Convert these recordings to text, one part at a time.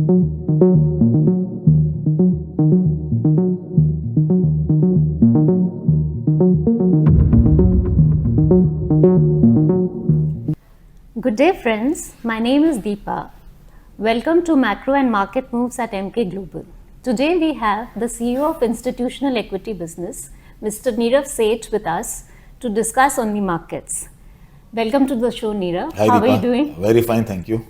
Good day friends, my name is Deepa. Welcome to Macro and Market Moves at Emkay Global. Today we have the CEO of Institutional Equity Business, Mr. Nirav Sheth with us to discuss on the markets. Welcome to the show, Nirav. Hi, How Deepa. are you doing? Very fine, thank you.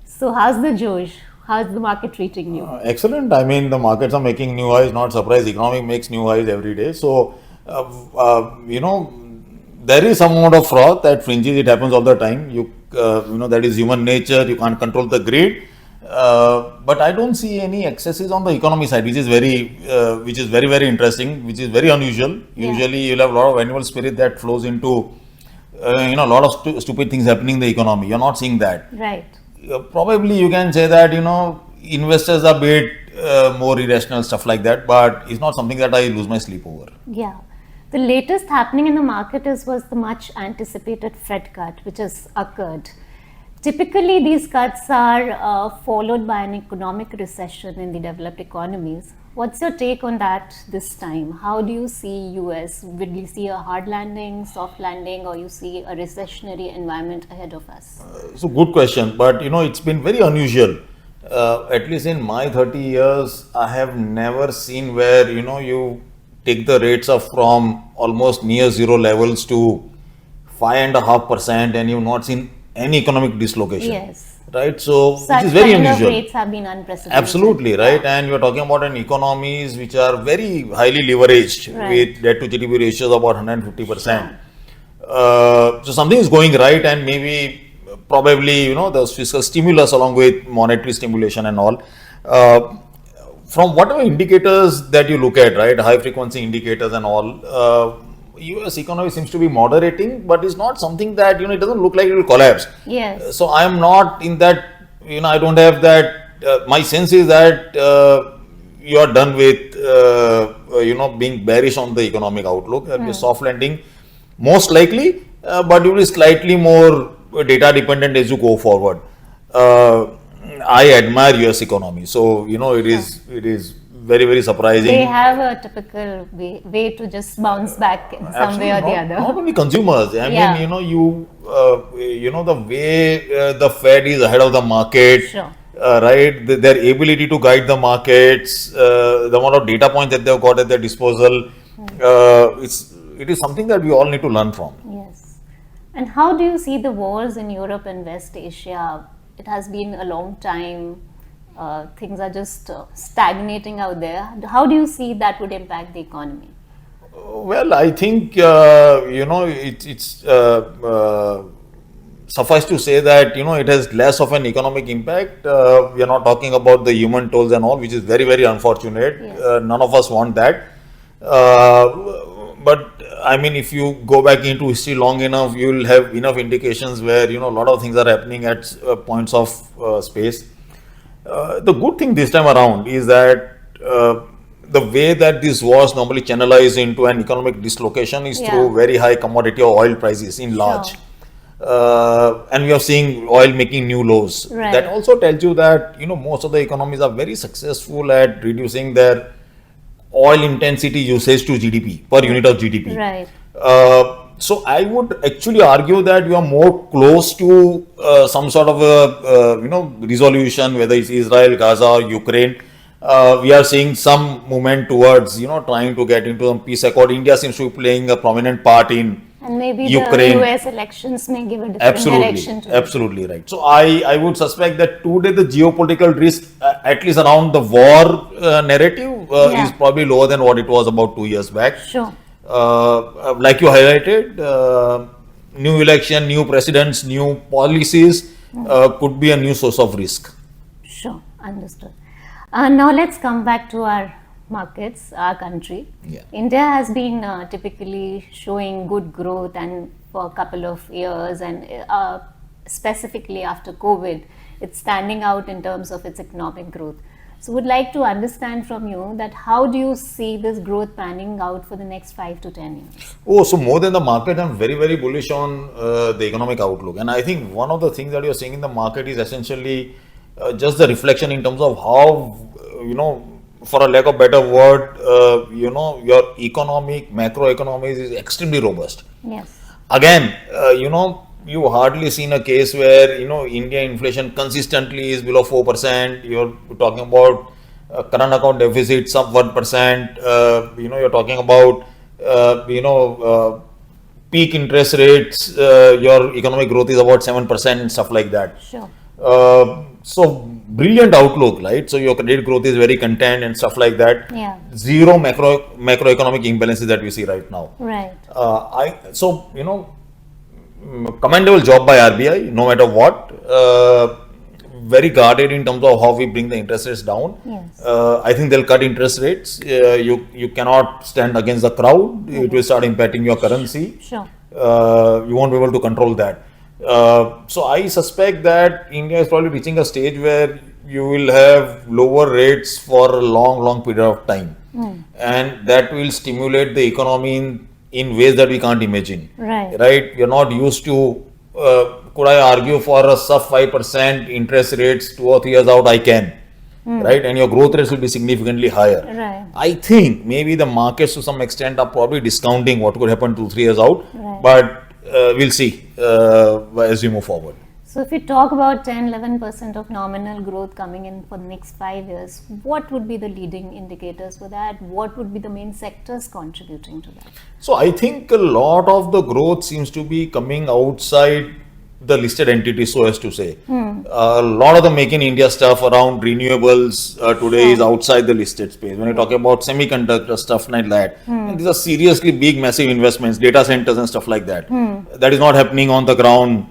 So how's the Josh? How's the market treating you? Excellent. I mean, the markets are making new highs, not surprised. Economic makes new highs every day. So, there is some amount of froth at fringes. It happens all the time. That is human nature. You can't control the greed. But I don't see any excesses on the economy side, which is very, very interesting, which is very unusual. Yeah. Usually, you'll have a lot of animal spirit that flows into, a lot of stupid things happening in the economy. You're not seeing that. Right. Probably you can say that, investors are a bit more irrational, stuff like that, but it's not something that I lose my sleep over. Yeah. The latest happening in the market was the much anticipated Fed cut, which has occurred. Typically, these cuts are followed by an economic recession in the developed economies. What's your take on that this time? How do you see US? Will you see a hard landing, soft landing, or you see a recessionary environment ahead of us? So good question, but it's been very unusual. At least in my 30 years, I have never seen where you take the rates up from almost near zero levels to 5.5%, and you've not seen any economic dislocation. Yes. Right, so Such which is very kind unusual. of rates have been unprecedented. Absolutely right, and you are talking about an economies which are very highly leveraged, Right. with debt to GDP ratios of about 150%. So something is going right, and maybe probably the fiscal stimulus along with monetary stimulation and all. From whatever indicators that you look at, right, high frequency indicators and all, US economy seems to be moderating, but it's not something that it doesn't look like it will collapse. Yes. So I am not in that, I don't have that. My sense is that you are done with being bearish on the economic outlook. There will be a soft landing, most likely, but it will be slightly more data dependent as you go forward. I admire US economy, so it is very, very surprising. They have a typical way to just bounce back in some way or the other. Not only consumers. I Yeah. mean, the way the Fed is ahead of the market, Sure. right? Their ability to guide the markets, the amount of data points that they've got at their disposal, it is something that we all need to learn from. Yes. And how do you see the wars in Europe and West Asia? It has been a long time. Things are just stagnating out there. How do you see that would impact the economy? Well, I think it's suffice to say that it has less of an economic impact. We are not talking about the human tolls and all, which is very, very unfortunate. Yes. None of us want that. But I mean, if you go back into history long enough, you will have enough indications where a lot of things are happening at points of space. The good thing this time around is that the way that these wars normally channelize into an economic dislocation is through very high commodity or oil prices in large. And we are seeing oil making new lows. Right. That also tells you that most of the economies are very successful at reducing their oil intensity usage to GDP per unit of GDP. Right. So I would actually argue that you are more close to some sort of a resolution, whether it's Israel, Gaza, or Ukraine. We are seeing some movement towards trying to get into some peace accord. India seems to be playing a prominent part in And maybe Ukraine. the US elections may give a different direction to it. Absolutely right. So I would suspect that today the geopolitical risk, at least around the war narrative, is probably lower than what it was about 2 years back. Sure. Like you highlighted, new election, new presidents, new policies could be a new source of risk. Sure, understood. Now let's come back to our markets, our country. Yeah. India has been typically showing good growth and for a couple of years, and specifically after COVID, it's standing out in terms of its economic growth. So would like to understand from you that how do you see this growth panning out for the next 5 to 10 years? Oh, so more than the market, I'm very, very bullish on the economic outlook. And I think one of the things that you're seeing in the market is essentially just the reflection in terms of how, for a lack of better word, your macroeconomics is extremely robust. Yes. Again, you hardly seen a case where, India inflation consistently is below 4%. You're talking about current account deficit sub 1%. You're talking about, peak interest rates. Your economic growth is about 7% and stuff like that. Sure. So brilliant outlook, right? So your credit growth is very contained and stuff like that. Yeah. Zero macroeconomic imbalances that we see right now. Right. Commendable job by RBI, no matter what. Very guarded in terms of how we bring the interest rates down. Yes. I think they'll cut interest rates. You cannot stand against the crowd. It will start impacting your currency. Sure. You won't be able to control that. So I suspect that India is probably reaching a stage where you will have lower rates for a long period of time, and that will stimulate the economy in ways that we can't imagine. Right. Right? We're not used to. Could I argue for a sub 5% interest rates 2 or 3 years out? I can. Right? And your growth rates will be significantly higher. Right. I think maybe the markets to some extent are probably discounting what could happen 2-3 years out, Right. but we'll see as we move forward. So if you talk about 10-11% of nominal growth coming in for the next 5 years, what would be the leading indicators for that? What would be the main sectors contributing to that? So I think a lot of the growth seems to be coming outside the listed entities, so as to say. A lot of the Make in India stuff around renewables today is outside the listed space. When you're talking about semiconductor stuff like that, and these are seriously big, massive investments, data centers and stuff like that. That is not happening on the ground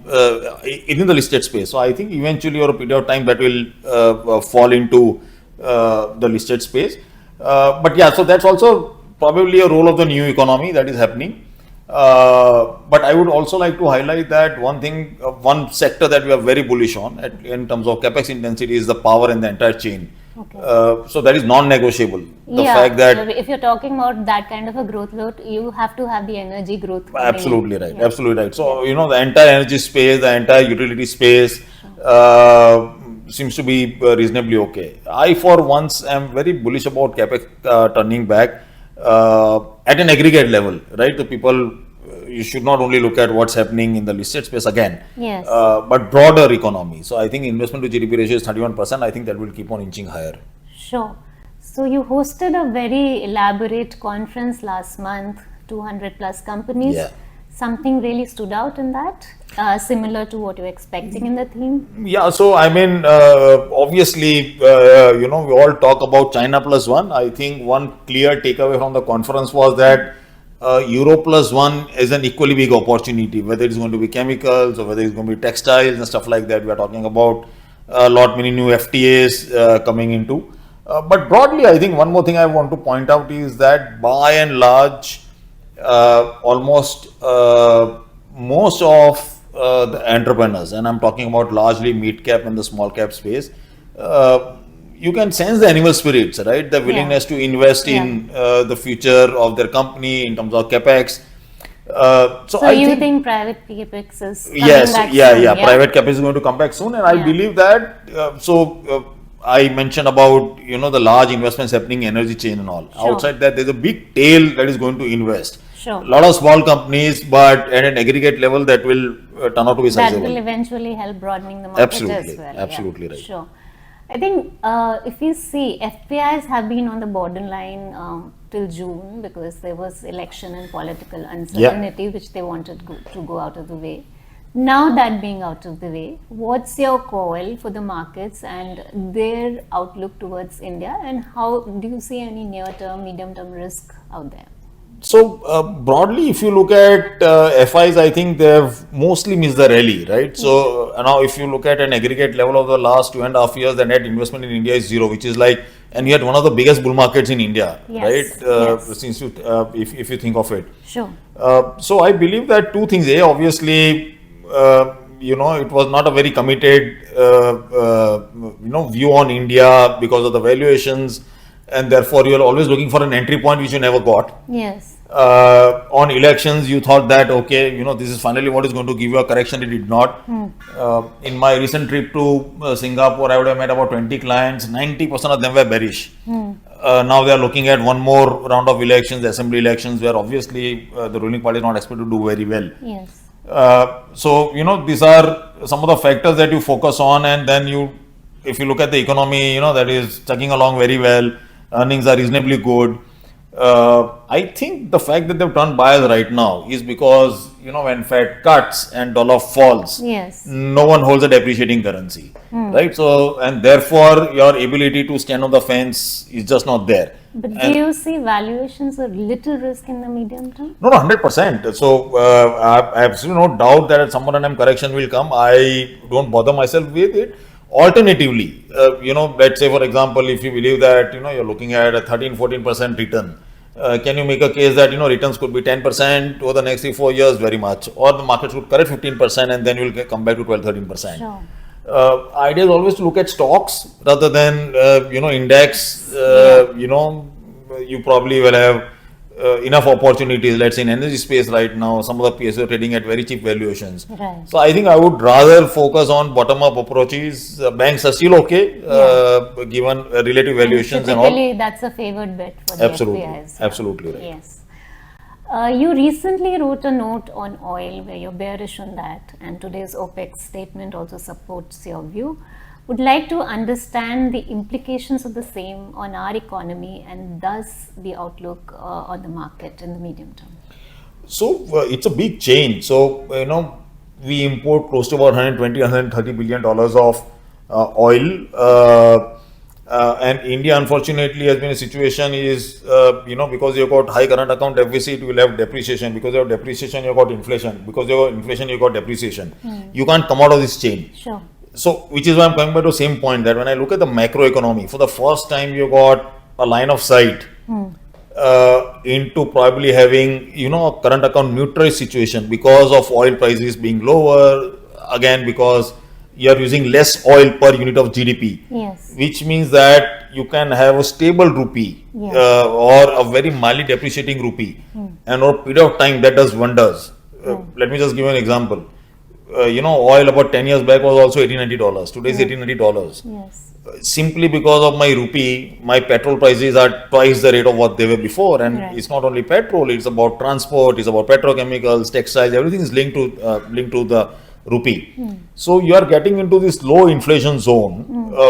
in the listed space. So I think eventually over a period of time that will fall into the listed space. But yeah, so that's also probably a role of the new economy that is happening. But I would also like to highlight that one sector that we are very bullish on in terms of capex intensity is the power and the entire chain. Okay. So that is non-negotiable. The Yeah, fact that so if you're talking about that kind of a growth load, you have to have the energy growth. coming in. absolutely right, Yeah. absolutely right. So the entire energy space, the entire utility space seems to be reasonably okay. I for once am very bullish about capex turning back. At an aggregate level, right? The people, you should not only look at what's happening in the listed space again, Yes. but broader economy. So I think investment to GDP ratio is 31%. I think that will keep on inching higher. Sure. So you hosted a very elaborate conference last month, 200 plus companies. Yeah. Something really stood out in that, similar to what you're expecting in the theme? Yeah, so I mean, obviously, we all talk about China plus one. I think one clear takeaway from the conference was that Europe plus one is an equally big opportunity, whether it's going to be chemicals or whether it's going to be textiles and stuff like that. We are talking about many new FTAs coming into. But broadly, I think one more thing I want to point out is that by and large, almost most of the entrepreneurs, and I'm talking about largely mid cap and the small cap space, you can sense the animal spirits, right? The willingness to invest in the future of their company in terms of capex. So you think private capex is coming Yes, back yeah, soon, yeah. Private capex is going to come back soon, and I believe that. I mentioned about the large investments happening in energy chain and all. Sure. Outside that, there's a big tail that is going to invest. Sure. A lot of small companies, but at an aggregate level, that will turn out to be That sizable. will eventually help broadening the market Absolutely, as well. absolutely right. Sure. I think if you see, FPIs have been on the borderline till June because there was election and political uncertainty which they wanted to go out of the way. Now that being out of the way, what's your call for the markets and their outlook towards India, and how do you see any near-term, medium-term risk out there? So broadly, if you look at FIs, I think they have mostly missed the rally, right? So now if you look at an aggregate level of the last 2.5 years, the net investment in India is zero, which is like, and yet one of the biggest bull markets in India, Yes, right? yes. Since you, if you think of it. Sure. So I believe that two things. Obviously, it was not a very committed, view on India because of the valuations, and therefore you are always looking for an entry point which you never got. Yes. On elections, you thought that, okay, this is finally what is going to give you a correction. It did not. In my recent trip to Singapore, I would have met about 20 clients. 90% of them were bearish. Now they are looking at one more round of elections, assembly elections, where obviously the ruling party is not expected to do very well. Yes. So, these are some of the factors that you focus on, and then if you look at the economy, that is chugging along very well, earnings are reasonably good. I think the fact that they've turned buyers right now is because, when Fed cuts and dollar falls, Yes. no one holds a depreciating currency, right? So, and therefore, your ability to stand on the fence is just not there. But do you see valuations a little risk in the medium term? No, 100%. So, I have absolutely no doubt that at some point in time correction will come. I don't bother myself with it. Alternatively, let's say, for example, if you believe that, you're looking at a 13-14% return, can you make a case that, returns could be 10% over the next 3-4 years? Very much. Or the market should correct 15% and then you'll come back to 12-13%. Sure. Idea is always to look at stocks rather than, index. You probably will have enough opportunities, let's say in energy space right now, some of the PSU are trading at very cheap valuations. Right. So I think I would rather focus on bottom-up approaches. Banks are still okay, given relative valuations and all. Typically, that's a favored bet for the Absolutely, FPIs. absolutely right. Yes. You recently wrote a note on oil where you're bearish on that, and today's OPEC statement also supports your view. Would like to understand the implications of the same on our economy and thus the outlook on the market in the medium term. So it's a big change. So we import close to about 120-130 billion dollars of oil, and India unfortunately has been a situation is because you've got high current account deficit, you will have depreciation. Because you have depreciation, you've got inflation. Because you have inflation, you've got depreciation. You can't come out of this chain. Sure. So, which is why I'm coming back to the same point that when I look at the macro economy, for the first time you got a line of sight into probably having, a current account neutral situation because of oil prices being lower, again because you are using less oil per unit of GDP. Yes. Which means that you can have a stable rupee or a very mildly depreciating rupee, and over a period of time that does wonders. Let me just give you an example. Oil about 10 years back was also $80-90. Today is $80-90. Yes. Simply because of my rupee, my petrol prices are twice the rate of what they were before. And it's not only petrol, it's about transport, it's about petrochemicals, textiles, everything is linked to the rupee. So you are getting into this low inflation zone,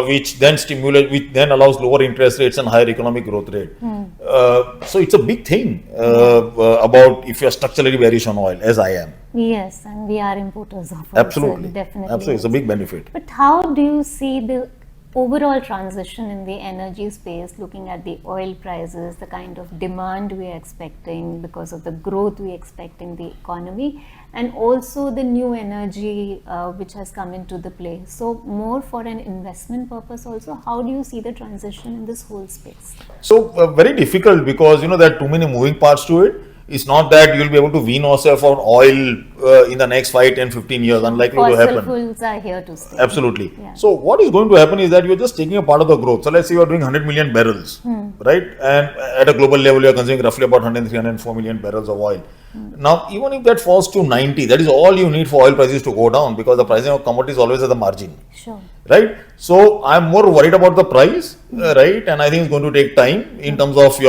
which then allows lower interest rates and higher economic growth rate. So it's a big thing about if you are structurally bearish on oil, as I am. Yes, and we are importers of oil. Absolutely, so definitely. absolutely, it's a big benefit. But how do you see the overall transition in the energy space, looking at the oil prices, the kind of demand we are expecting because of the growth we expect in the economy, and also the new energy which has come into the play? So more for an investment purpose also, how do you see the transition in this whole space? So very difficult because there are too many moving parts to it. It's not that you'll be able to wean yourself on oil in the next 5, 10, 15 years. Unlikely to happen. Fossil fuels are here to stay. Absolutely. Yeah. So what is going to happen is that you're just taking a part of the growth. So let's say you're doing 100 million barrels, right? And at a global level, you're consuming roughly about 103-104 million barrels of oil. Now, even if that falls to 90, that is all you need for oil prices to go down because the pricing of commodities is always at the margin. Sure. Right? So I'm more worried about the price, right? And I think it's going to take time in terms of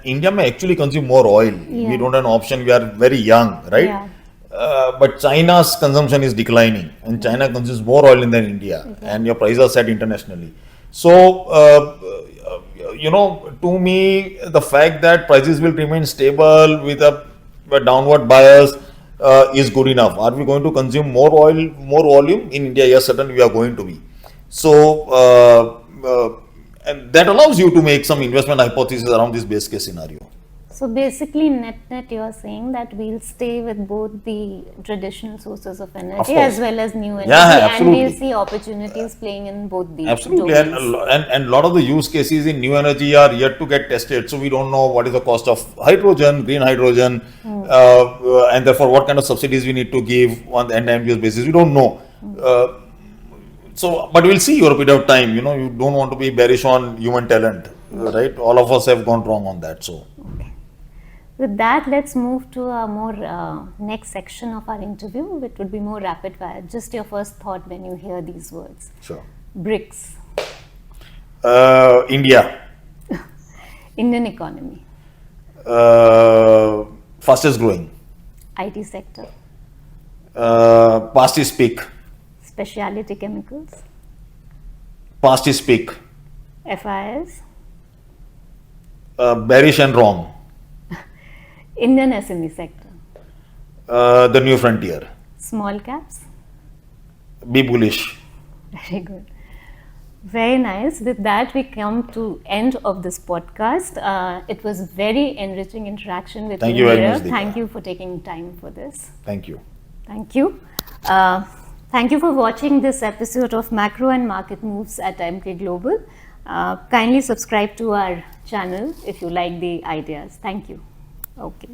India may actually consume more oil. Yeah. We don't have an option. We are very young, right? Yeah. But China's consumption is declining and China consumes more oil than India and your prices are set internationally. So, to me, the fact that prices will remain stable with a downward bias is good enough. Are we going to consume more oil, more volume? In India, yes, certainly we are going to be. So, and that allows you to make some investment hypothesis around this base case scenario. So basically, net you are saying that we'll stay with both the traditional sources of energy as well as new energy, and we'll see opportunities playing in both these. Absolutely, and a lot of the use cases in new energy are yet to get tested. So we don't know what is the cost of hydrogen, green hydrogen, and therefore what kind of subsidies we need to give on the end use basis. We don't know. But we'll see over a period of time. You don't want to be bearish on human talent, right? All of us have gone wrong on that. So. Okay. With that, let's move to a more next section of our interview, which would be more rapid fire. Just your first thought when you hear these words. Sure. BRICS. India. Indian economy. Fastest growing. IT sector. Past is peak. Specialty chemicals. Past is peak. FIS. Bearish and wrong. Indian SME sector. The new frontier. Small caps. Be bullish. Very good. Very nice. With that, we come to end of this podcast. It was very enriching interaction with Thank you, you very Nirav. much, Deepa. Thank you for taking time for this. Thank you. Thank you. Thank you for watching this episode of Macro and Market Moves at Emkay Global. Kindly subscribe to our channel if you like the ideas. Thank you. Okay.